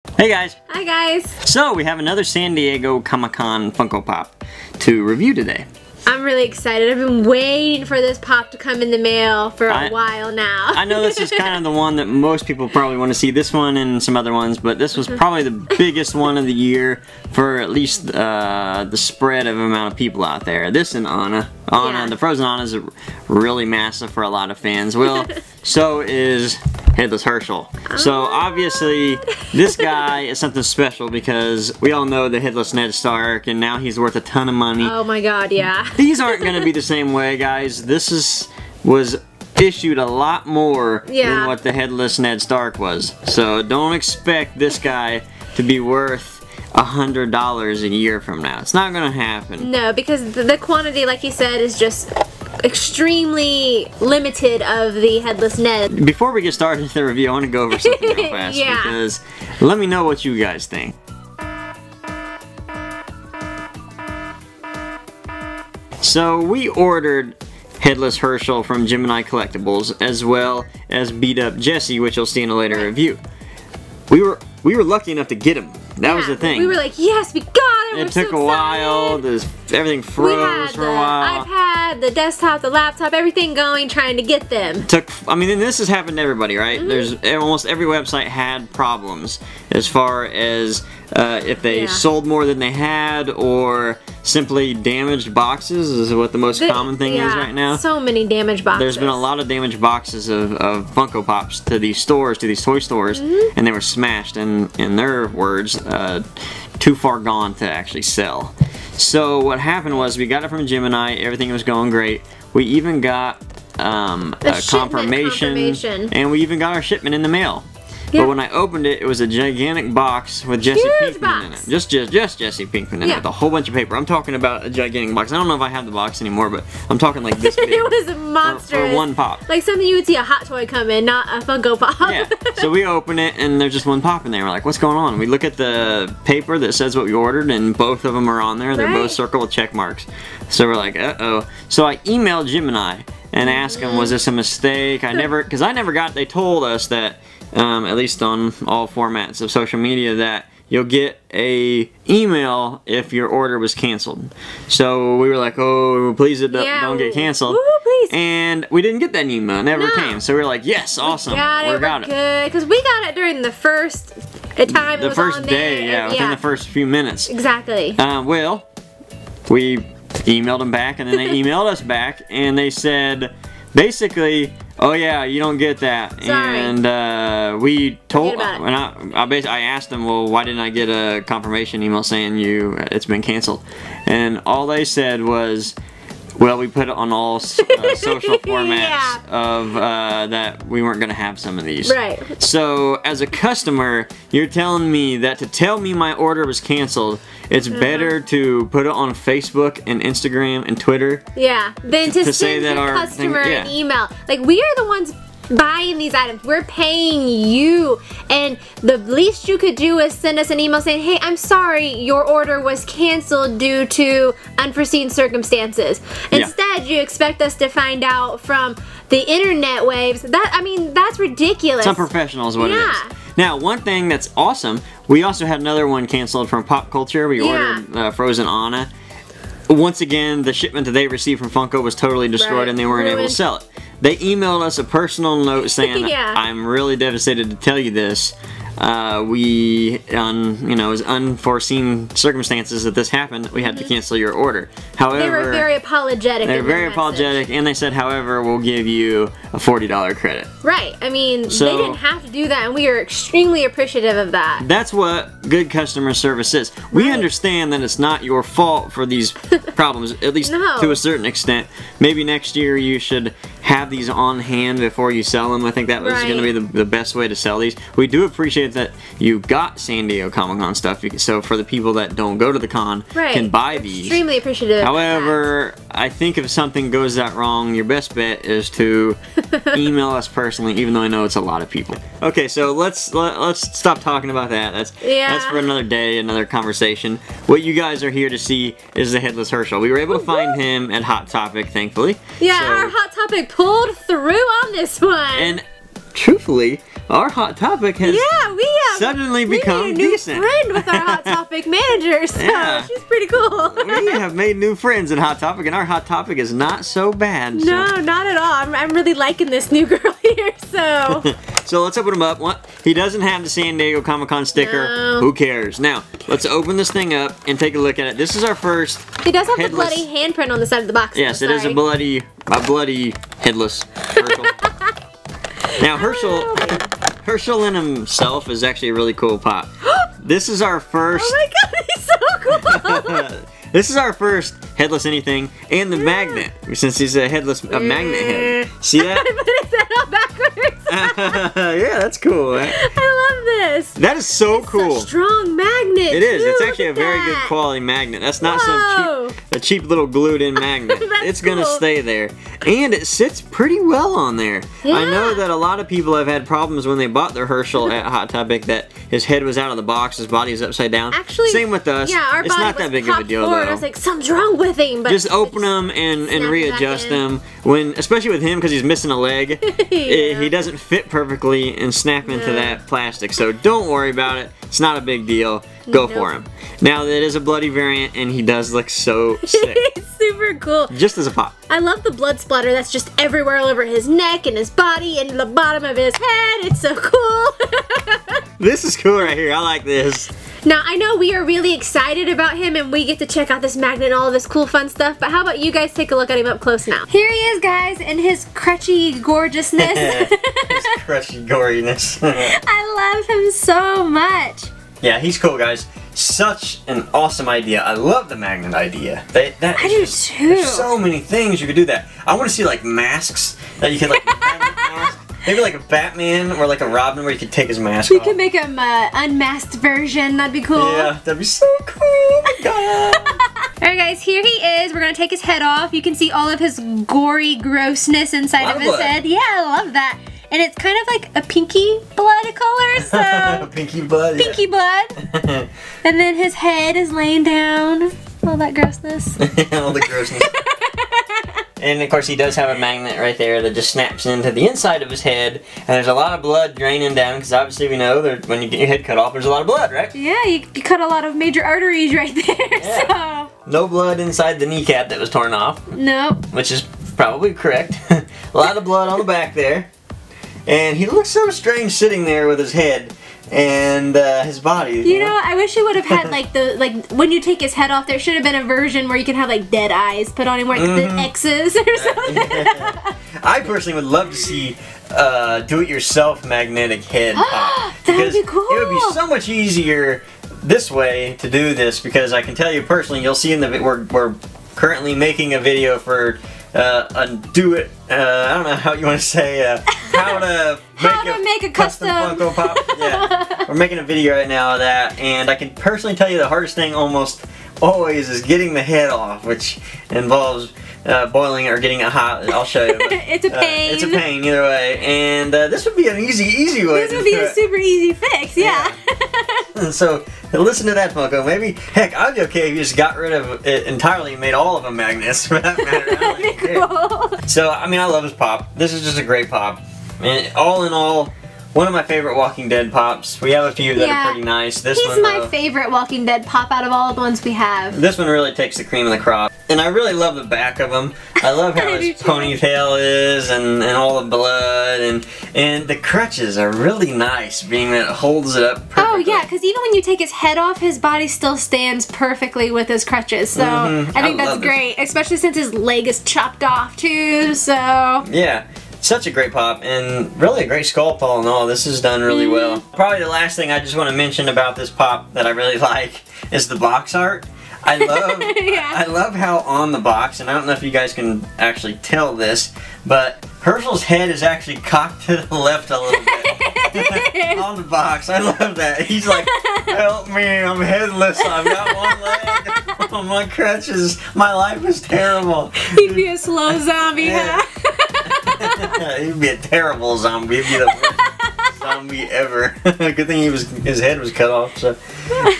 Hey guys! Hi guys! So, we have another San Diego Comic-Con Funko Pop to review today. I'm really excited. I've been waiting for this pop to come in the mail for a while now. I know this is kind of the one that most people probably want to see. This one and some other ones, but this was probably the biggest one of the year for at least the spread of amount of people out there. This and Anna. The Frozen Anna is really massive for a lot of fans. Well, so is Headless Herschel. So obviously this guy is something special because we all know the Headless Ned Stark and now he's worth a ton of money. Oh my god, yeah. These aren't going to be the same way, guys. This was issued a lot more than what the Headless Ned Stark was. So don't expect this guy to be worth $100 a year from now. It's not going to happen. No, because the quantity, like he said, is just extremely limited of the Headless Ned. Before we get started with the review, I want to go over something real fast because let me know what you guys think. So we ordered Headless Herschel from Gemini Collectibles as well as Beat Up Jesse, which you'll see in a later review. We were lucky enough to get him. That was the thing. We were like, yes, we got it. It took a while. Everything froze for a while. We had the iPad, the desktop, the laptop, everything going, trying to get them. I mean, this has happened to everybody, right? There's almost every website had problems as far as if they sold more than they had or simply damaged boxes is what the most common thing is right now. So many damaged boxes. There's been a lot of damaged boxes of Funko Pops to these stores, to these toy stores, and they were smashed, and in their words, too far gone to actually sell. So what happened was we got it from Gemini, everything was going great. We even got a confirmation, and we even got our shipment in the mail. But when I opened it, it was a gigantic box with Jesse Pinkman in it. Just Jesse Pinkman in it with a whole bunch of paper. I'm talking about a gigantic box. I don't know if I have the box anymore, but I'm talking like this big. It was a monster. For one pop. Like something you would see a Hot Toy come in, not a Funko Pop. Yeah. So we open it, and there's just one pop in there. We're like, what's going on? We look at the paper that says what we ordered, and both of them are on there. They're both circle with check marks. So we're like, uh-oh. So I emailed Gemini and asked him, was this a mistake? Because I never got, they told us that, at least on all formats of social media, that you'll get a email if your order was canceled. So we were like, oh, please don't get canceled. Woo, please. And we didn't get that email. It never came. So we were like, yes, awesome. We got it. Good. Because we got it during the first time. The first day, within the first few minutes. Exactly. Well, we emailed them back, and then they emailed us back, and they said, basically, oh yeah, you don't get that. Sorry. And we told, I asked them, well, why didn't I get a confirmation email saying it's been canceled? And all they said was, well, we put it on all social formats of that we weren't going to have some of these. Right. So, as a customer, you're telling me that to tell me my order was canceled, it's better to put it on Facebook and Instagram and Twitter. Yeah, than to send the customer an email. Like, we are the ones buying these items. We're paying you, and the least you could do is send us an email saying, hey, I'm sorry, your order was canceled due to unforeseen circumstances. Instead, you expect us to find out from the internet waves. That's ridiculous. It's unprofessional is what it is. Now, one thing that's awesome, we also had another one canceled from Pop Culture. We ordered Frozen Anna. Once again, the shipment that they received from Funko was totally destroyed and they weren't able to sell it. They emailed us a personal note saying, I'm really devastated to tell you this. It was unforeseen circumstances that this happened. We had to cancel your order. However, they were very apologetic. They were very apologetic, and they said, however, we'll give you a $40 credit. Right. I mean, they didn't have to do that, and we are extremely appreciative of that. That's what good customer service is. We understand that it's not your fault for these problems, at least to a certain extent. Maybe next year you should have these on hand before you sell them. I think that was going to be the best way to sell these. We do appreciate that you got San Diego Comic-Con stuff, so for the people that don't go to the con can buy these. Extremely appreciative. However, I think if something goes that wrong, your best bet is to email us personally, even though I know it's a lot of people. Okay, so let's stop talking about that. That's for another day, another conversation. What you guys are here to see is the Headless Herschel. We were able to find him at Hot Topic, thankfully. Yeah, our Hot Topic pulled through on this one. And truthfully, our Hot Topic has suddenly become decent. We made a new friend with our Hot Topic manager, so she's pretty cool. We have made new friends in Hot Topic, and our Hot Topic is not so bad. No, not at all. I'm really liking this new girl here, so. So let's open him up. He doesn't have the San Diego Comic-Con sticker. No. Who cares? Now, let's open this thing up and take a look at it. This is our first He does have the bloody handprint on the side of the box. Yes, it is a bloody Headless Herschel. Now, Herschel in himself is actually a really cool pop. This is our first... Oh my god, he's so cool! This is our first headless anything, and the magnet, since he's a magnet head. See that? I put his head on backwards. Yeah, that's cool. Right? I love this. That is so cool. It's a strong magnet. It is. It's actually a very good quality magnet. That's not some cheap little glued-in magnet. It's gonna stay there, and it sits pretty well on there. Yeah. I know that a lot of people have had problems when they bought their Herschel at Hot Topic that his head was out of the box, his body is upside down. Actually, same with us. Yeah, our it's not that big of a deal though. I was like, something's wrong with him. But just open them and readjust them. Especially with him, because he's missing a leg, he doesn't fit perfectly and snap into that plastic. So don't worry about it. It's not a big deal. Go for him. Now, that is a bloody variant, and he does look so sick. He's super cool. Just as a pop. I love the blood splatter that's just everywhere all over his neck and his body and the bottom of his head. It's so cool. This is cool right here. I like this. Now, I know we are really excited about him and we get to check out this magnet and all of this cool fun stuff, but how about you guys take a look at him up close now? Here he is, guys, in his crutchy gorgeousness. His crutchy goriness. I love him so much. Yeah, he's cool, guys. Such an awesome idea. I love the magnet idea. I do too. There's so many things you could do that. I want to see like masks that you could like maybe like a Batman or like a Robin where you could take his mask off. We could make him an unmasked version. That'd be cool. Yeah, that'd be so cool. Oh my god. Alright guys, here he is. We're going to take his head off. You can see all of his gory grossness inside of his head. Yeah, I love that. And it's kind of like a pinky blood color, so... Pinky blood, Pinky blood. And then his head is laying down. All that grossness. All the grossness. And of course he does have a magnet right there that just snaps into the inside of his head. And there's a lot of blood draining down, because obviously we know that when you get your head cut off, there's a lot of blood, right? Yeah, you cut a lot of major arteries right there, so... No blood inside the kneecap that was torn off. Nope. Which is probably correct. A lot of blood on the back there. And he looks so strange sitting there with his head and his body. You know, I wish he would have had like when you take his head off, there should have been a version where you can have like dead eyes put on him, where the X's or something. I personally would love to see do-it-yourself magnetic head pop. That would be cool. It would be so much easier this way to do this, because I can tell you personally, you'll see in the we're currently making a video for I don't know how you want to say, how to make a custom Funko Pop. Yeah, we're making a video right now of that, and I can personally tell you the hardest thing almost always is getting the head off, which involves boiling it or getting it hot. I'll show you. But, it's a pain. It's a pain either way, and this would be an easy way. This would be a super easy fix, yeah. So listen to that, Funko. Maybe, heck, I'd be okay if you just got rid of it entirely and made all of them magnets, for that matter. That'd be cool. So, I mean, I love this pop. This is just a great pop. And all in all, one of my favorite Walking Dead pops. We have a few that are pretty nice. He's my favorite Walking Dead pop out of all the ones we have. This one really takes the cream of the crop. And I really love the back of him. I love how his ponytail is and all the blood. And the crutches are really nice, being that it holds it up perfectly. Oh yeah, because even when you take his head off, his body still stands perfectly with his crutches. So I think that's great, especially since his leg is chopped off too, so... Yeah. Such a great pop, and really a great sculpt all in all. This is done really well. Probably the last thing I just want to mention about this pop that I really like is the box art. I love I love how on the box, and I don't know if you guys can actually tell this, but Herschel's head is actually cocked to the left a little bit on the box. I love that. He's like, help me, I'm headless, I've got one leg on my crutches, my life is terrible. He'd be a slow zombie, huh? He'd be a terrible zombie. He'd be the worst zombie ever. Good thing his head was cut off. So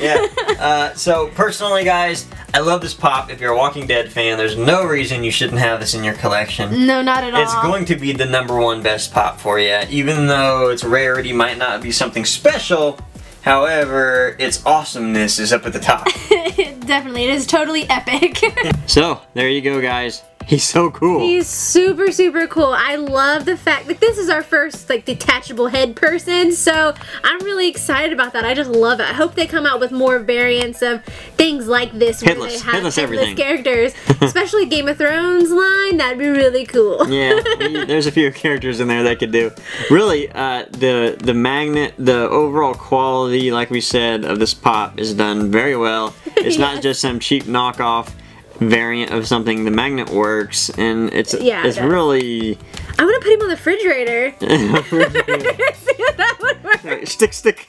yeah. So personally, guys, I love this pop. If you're a Walking Dead fan, there's no reason you shouldn't have this in your collection. No, not at all. It's going to be the #1 best pop for you, even though its rarity might not be something special. However, its awesomeness is up at the top. Definitely, it is totally epic. So, there you go, guys. He's so cool. He's super, super cool. I love the fact that this is our first like detachable head person, so I'm really excited about that. I just love it. I hope they come out with more variants of things like this where they have headless everything. Characters, especially Game of Thrones line. That'd be really cool. Yeah, there's a few characters in there that could do. Really, the magnet, the overall quality, like we said, of this pop is done very well. It's not just some cheap knockoff variant of something. The magnet works, and it's really. I'm gonna put him on the refrigerator. See if that would work. Right, stick.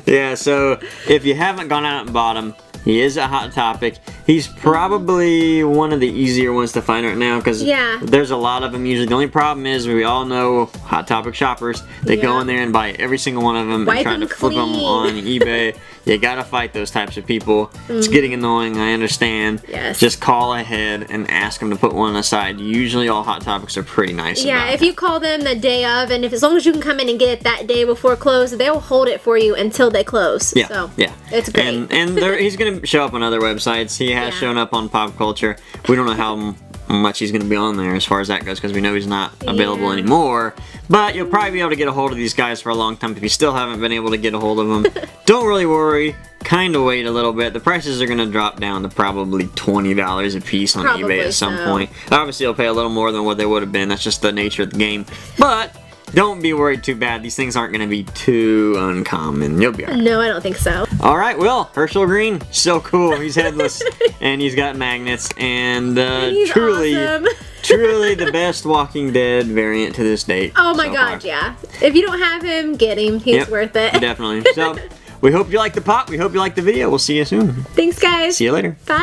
Yeah. So if you haven't gone out and bought him, he is a hot topic. He's probably one of the easier ones to find right now because there's a lot of them usually. The only problem is we all know Hot Topic shoppers. They go in there and buy every single one of them and try to flip them on eBay. You gotta fight those types of people. It's getting annoying, I understand. Yes. Just call ahead and ask them to put one aside. Usually all Hot Topics are pretty nice about if you call them the day of, and as long as you can come in and get it that day before close, they'll hold it for you until they close. Yeah, so, it's great. And he's gonna show up on other websites. He has shown up on Pop Culture. We don't know how much he's going to be on there as far as that goes because we know he's not available anymore. But you'll probably be able to get a hold of these guys for a long time if you still haven't been able to get a hold of them. Don't really worry. Kind of wait a little bit. The prices are going to drop down to probably $20 a piece on eBay at some point. Obviously, you'll pay a little more than what they would have been. That's just the nature of the game. But don't be worried too bad. These things aren't going to be too uncommon. You'll be alright. No, I don't think so. Alright, well, Herschel Green, so cool. He's headless, and he's got magnets, and truly, awesome. truly the best Walking Dead variant to this date. Oh my god, yeah. If you don't have him, get him. He's worth it. Definitely. So, we hope you liked the pop. We hope you liked the video. We'll see you soon. Thanks, guys. See you later. Bye.